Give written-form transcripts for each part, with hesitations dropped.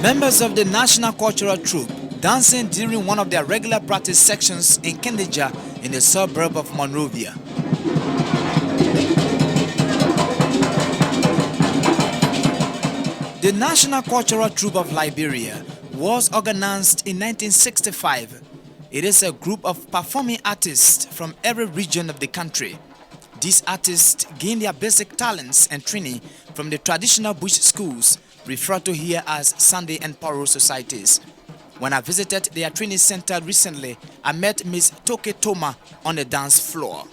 Members of the National Cultural Troupe dancing during one of their regular practice sections in Kendeja in the suburb of Monrovia. The National Cultural Troupe of Liberia was organized in 1965. It is a group of performing artists from every region of the country. These artists gain their basic talents and training from the traditional bush schools referred to here as Sunday and Paro societies. When I visited their training center recently, I met Miss Toke Toma on the dance floor.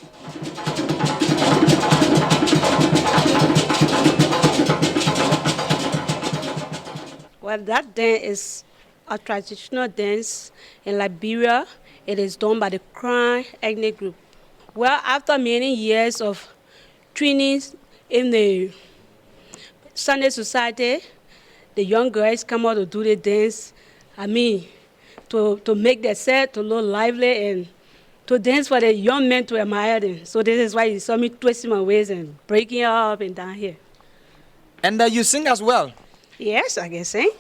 Well, that dance is a traditional dance in Liberia. It is done by the Crown ethnic group. Well, after many years of training in the Sunday society, the young girls come out to do the dance. To make themselves to look lively and to dance for the young men to admire them. So this is why you saw me twisting my waist and breaking up and down here. And you sing as well? Yes, I can sing.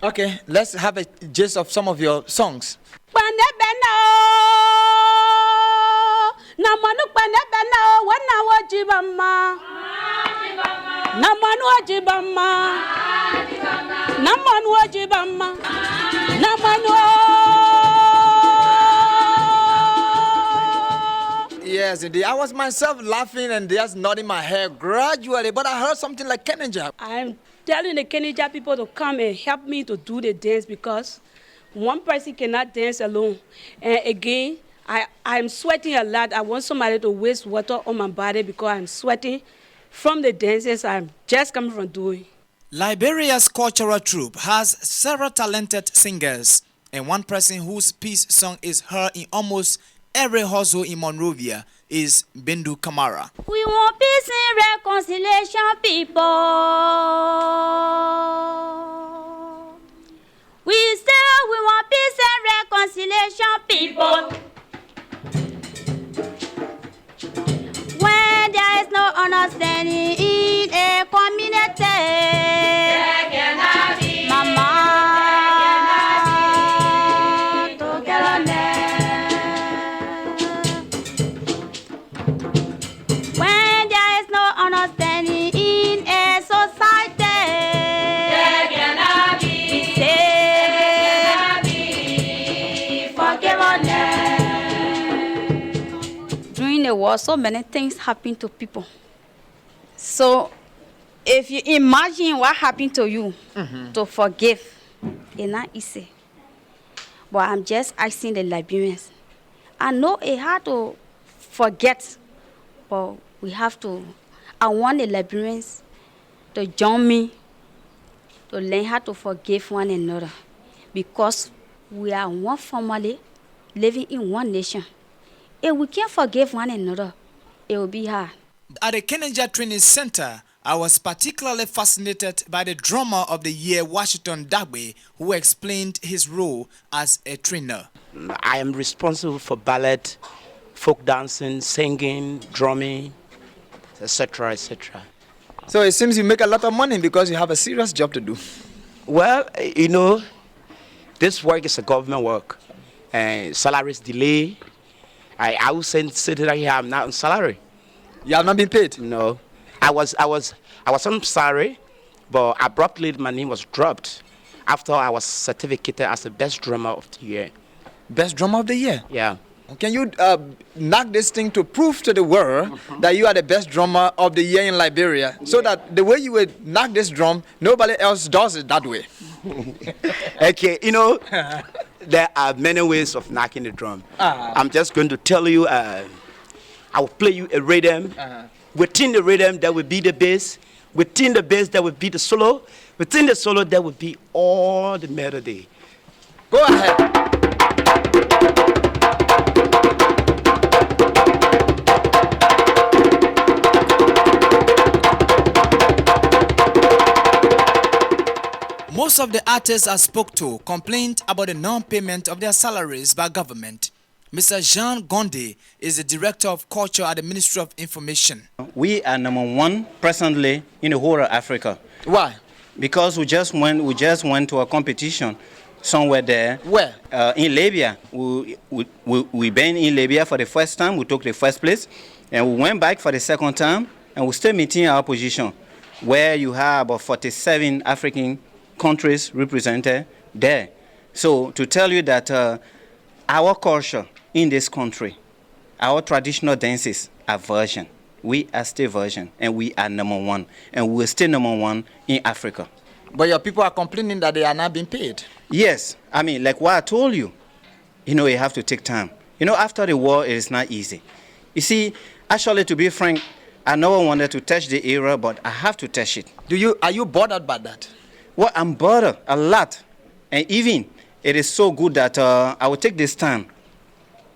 Okay, let's have a gist of some of your songs. Yes, indeed. I was myself laughing and just nodding my head gradually, but I heard something like Kendeja. I'm telling the Kendeja people to come and help me to do the dance because one person cannot dance alone. And again, I'm sweating a lot. I want somebody to waste water on my body because I'm sweating from the dances I'm just coming from doing. Liberia's cultural troupe has several talented singers, and one person whose peace song is heard in almost every household in Monrovia is Bindu Kamara. We want peace and reconciliation, people. We want peace and reconciliation, people. When there is no understanding in a community, there cannot be mama togetherness. When there is no understanding in a society, there cannot be. We say there cannot be forgiveness. During the war, so many things happen to people. So if you imagine what happened to you, to forgive, it's not easy. But I'm just asking the Liberians. I know it's hard to forget, but we have to. I want the Liberians to join me to learn how to forgive one another because we are one family living in one nation. If we can't forgive one another, it will be hard. At the Kendeja Training Center, I was particularly fascinated by the drummer of the year, Washington Dagbe, who explained his role as a trainer. I am responsible for ballet, folk dancing, singing, drumming, etc., etc. So it seems you make a lot of money because you have a serious job to do. Well, this work is a government work, and salaries delay. I will say that I'm not on salary. You have not been paid? No. I was on salary, but abruptly my name was dropped after I was certificated as the best drummer of the year. Best drummer of the year? Yeah. Can you knock this thing to prove to the world that you are the best drummer of the year in Liberia, so that the way you would knock this drum, nobody else does it that way? Okay, there are many ways of knocking the drum. I'm just going to tell you, I will play you a rhythm. Within the rhythm, there will be the bass. Within the bass, there will be the solo. Within the solo, there will be all the melody. Go ahead. Most of the artists I spoke to complained about the non-payment of their salaries by government. Mr. Jean Gonde is the Director of Culture at the Ministry of Information. We are number one presently in the whole of Africa. Why? because we just went to a competition somewhere there. Where? In Libya. We been in Libya for the first time. We took the first place, and we went back for the second time, and we still meeting our position, where you have about 47 African countries represented there. So to tell you that our culture in this country, our traditional dances are virgin. We are still virgin, and we are number one, and we're still number one in Africa. But your people are complaining that they are not being paid. Yes, I mean, like what I told you, you have to take time. After the war, it is not easy. You see, actually, to be frank, I never wanted to touch the era, but I have to touch it. Are you bothered by that? Well, I'm bothered a lot, and even it is so good that I will take this time.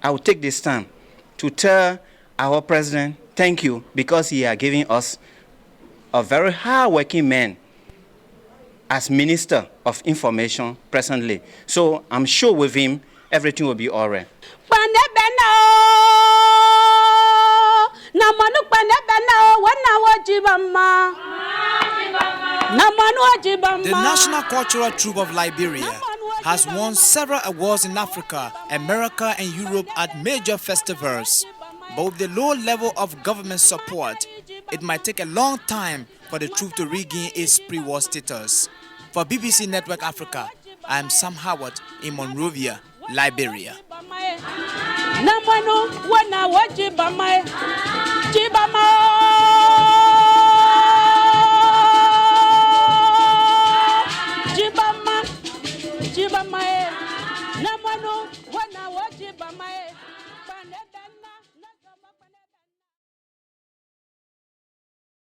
To tell our president thank you, because he is giving us a very hard-working man as Minister of Information presently. So I'm sure with him, everything will be all right. The National Cultural Troupe of Liberia has won several awards in Africa, America, and Europe at major festivals. But with the low level of government support, it might take a long time for the troupe to regain its pre-war status. For BBC Network Africa, I am Sam Howard in Monrovia, Liberia.